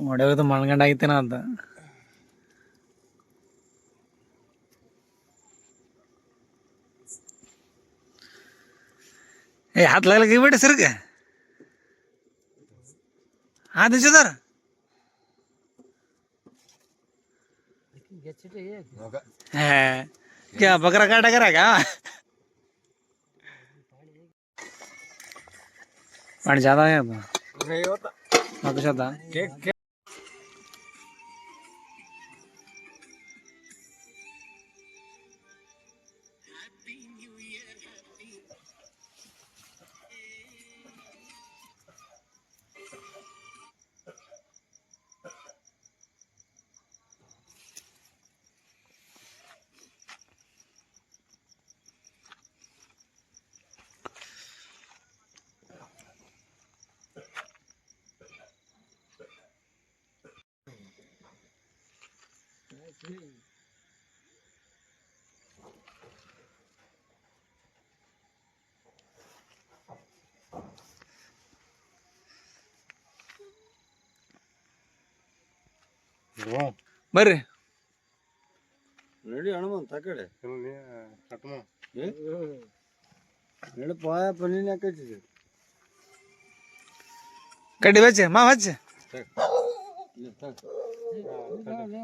ಹೊಡೆಯೋದು ಮಣ್ಗಂಡಾಗಿತ್ತೇನ ಅಂತ. ಏ हात लागला की बेटे सर का हाथ दिसदार है क्या बकरा काटा करा क्या पानी ज्यादा है अब नहीं होता कुछ होता ಬರ್ರಿ ರೆಡಿ ಹನುಮಂತ ಆ ಕಡೆ ಹೇಳಿ ಪಾಯ ಪನ್ನೀನ್ ಹಾಕೈತಿದೆ कड्डी बच्चे माँ बच्चे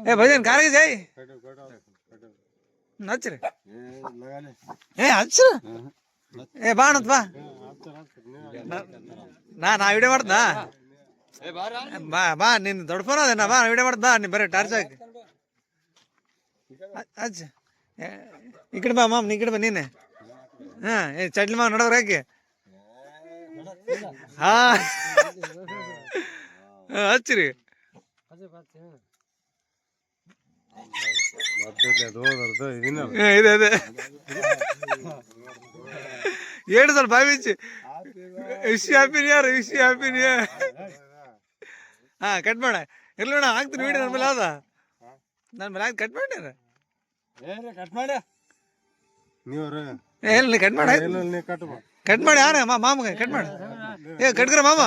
ए भजन कार के जाई नच रे ए हच ए बाणत बा ನಾ ವಿಡಿಯೋ ಮಾಡ್ತಾ ಬಾ ಬಾ ನಿನ್ನ ದೊಡ್ಡ ಫೋನ್ ಅದೇನಾ ಬಾ ವಿಡಿಯೋ ಮಾಡ್ತಾ ನೀ ಬರೀ ಟಾರ್ಚ್ ಹಾಕಿ ಅಚ್ಚ ಈ ಕಡೆ ಬಾ ಮಾಮ್ ಈ ಕಡೆ ಬಾ ನೀನೆ ಹಾಂ ಏ ಚಟ್ಲಿ ಮಾವ ನೋಡೋರು ಹಾಕಿ ಹಾಂ ಹಚ್ಚಿರಿ ಇದೆ ಇದೆ ಏಳು ಸ್ವಲ್ಪ ಬಾವಿಚ್ಚಿ wish happy new year wish happy new year ಹಾಂ ಕಟ್ ಮಾಡ ಇರ್ಲಿ ನೋಡ ಹಾಕ್ತೀನಿ ವಿಡಿಯೋ ನನ್ನ ಮೇಲೆ ಅದ ನನ್ನ ಮೇಲೆ ಕಟ್ ಮಾಡಿ ಕಟ್ ಮಾಡ ನೀವು ಎಲ್ಲಿ ಕಟ್ ಮಾಡ ಕಟ್ ಮಾಡಿ ಯಾರ ಮಾಮಗೆ ಕಟ್ ಮಾಡಿ ಏ ಕಟ್ಕ್ರ ಮಾಮ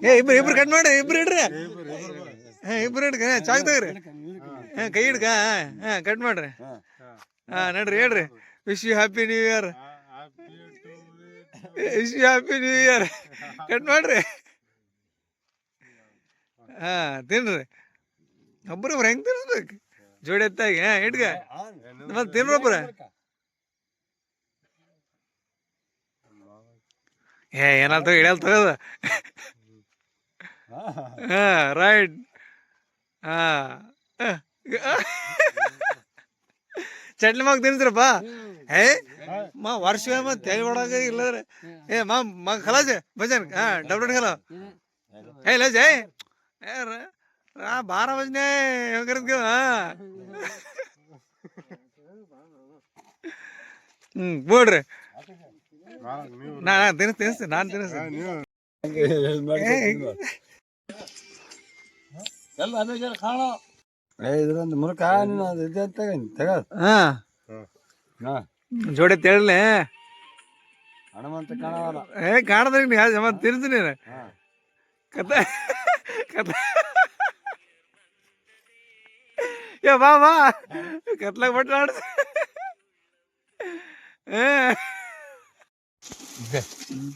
ಏ ಇಬ್ರು ಇಬ್ರು ಕಟ್ ಮಾಡಿ ಇಬ್ರು ಇಡ್ರಿ ಇಬ್ರು ಹಿಡ್ಕ ಚಾಕ್ ತಗ್ರಿ ಕೈ ಹಿಡ್ಕ ಕಟ್ ಮಾಡ್ರಿ ನಡ್ರಿ ಹೇಳ್ರಿ wish you happy new year wish you happy new year cut ಮಾಡ್ರಿ ತಿನ್ರಿ ಒಬ್ರೊಬ್ರು ಹೆಂಗ್ ತಿನ್ಸ್ಬೇಕು ಜೋಡಿ ಎತ್ತಾಗಿ ಹಿಡ್ಕ ಮತ್ತೆ ತಿನ್ರೊಬ್ರ ಏ ಏನಾಲ್ ತಗೋ ಇಳಿಯಲ್ ತಗೋದ ರೈಟ್ ಚಟ್ನಿ ಮಾಗ ತಿನ್ಸ್ರಪ್ಪ ಏ ಮಾ ವರ್ಷ ಮತ್ತೆ ತೆಗಿ ಹೊಡಾಗ ಇಲ್ಲದ್ರೆ ಏ ಮಾ ಖಲಾಜ ಭಜನ್ ಡಬ್ಲ್ಯೂ ಖಲ ಏ ಲಜ ಏ ರಾ 12 बजने करत गे ಬೋಡ್ರಿ ತಿನ್ನಿಸ್ತೀನಿ ನಾನು ತಿನ್ನಿಸ್ತೀನಿ ಇದ್ರಂದು ಮುರುಕ ನೀನು ಅದು ಇದೆ ತಗ ಜೋಡಿ ತೇಳಲೆ ಹನುಮಂತ ಕಾಣವಲ್ಲ ಕಾಣದ್ರಿ ನೀವು ತಿನ್ನಿಸ್ತೀನಿ ಕತೆ ಕತೆ ಏ ಬಾ ಬಾ ಕತ್ಲಾಗ ಬಟ್ಲ ಆಡ್ಸ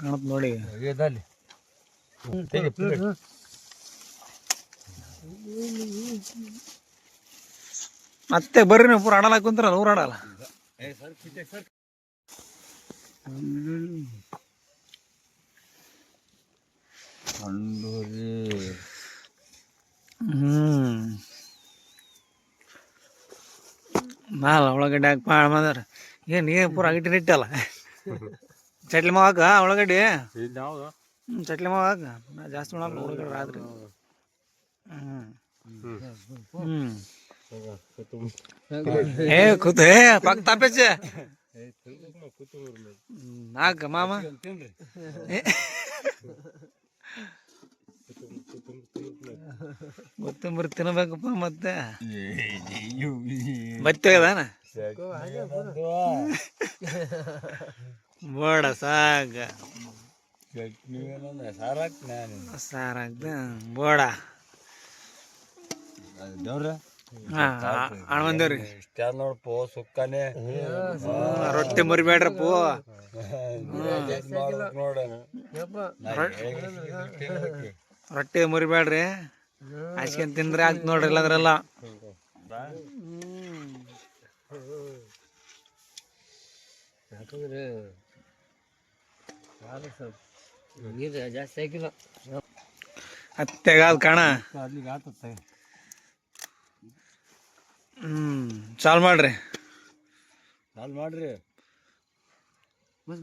ಕಾಣತ್ ನೋಡಿ ಮತ್ತೆ ಬರ್ರಿ ನೀವು ಪೂರ ಆಡಲ್ಲ ಕುಂತಾರಲ್ಲ ಊರ ಆಡಲ್ಲ ಮಾಲ ಉಳ್ಳಾಗಡ್ಡಿ ಹಾಕಿ ಮಾಡ ಮಾದಾರ ಏನು ಏನು ಪೂರ ಅಗಟ್ಟಿ ಇಟ್ಟಲ್ಲ ಚಟ್ಲಿ ಮಾವು ಹಾಕ ಉಳ್ಳಾಗಡ್ಡಿ ಚಟ್ಲಿ ಮಾವು ಹಾಕ ನಾ ಜಾಸ್ತಿ ಮಾಡಲ್ಲ ಉಳ್ಳಾಗಡ್ಡಿ ರಾತ್ರಿ ಏ ಕೂತು ಏ ಪಕ್ಕ ತಾಪೆಚ್ಚ ಹಾಕ ಮಾಮ ಕೊತ್ತಂಬರಿ ತಿನ್ಬೇಕಪ್ಪ ಮತ್ತೆ ಬತ್ತಿ ಅದಾನ ಬೋಡ ಸಾಗ ಚಟ್ನಿ ಏನಂದ್ರೆ ಸಾರು ಹಾಕ್ತೀನಿ ನಾನು ಸಾರು ಹಾಕ್ದ ಬೋಡ ದೇವ್ರ ಹಣವಂದೇವ್ರಿ ಇಷ್ಟ ನೋಡಪ್ಪ ಸುಕ್ಕನೆ ರೊಟ್ಟಿ ಮುರಿಬೇಡ್ರಪ್ಪ ನೋಡ ರೊಟ್ಟಿ ಮುರಿಬೇಡ್ರಿ ಹಚ್ಕೊಂಡ್ ತಿಂದ್ರೆ ಆಗ್ತ ನೋಡ್ರಿ ಇಲ್ಲದ್ರಲ್ಲ ಯಾಕಂದ್ರೆ ನೀರು ಜಾಸ್ತಿ ಹಾಕಿಲ್ಲ ಹತ್ತೆಗಾಲ್ ಕಾಣ ಅಲ್ಲಿಗೆ ಆತತ್ತೆ ಚಾಲು ಮಾಡ್ರಿ ಸಾಲ್ ಮಾಡ್ರಿ ಬಸ್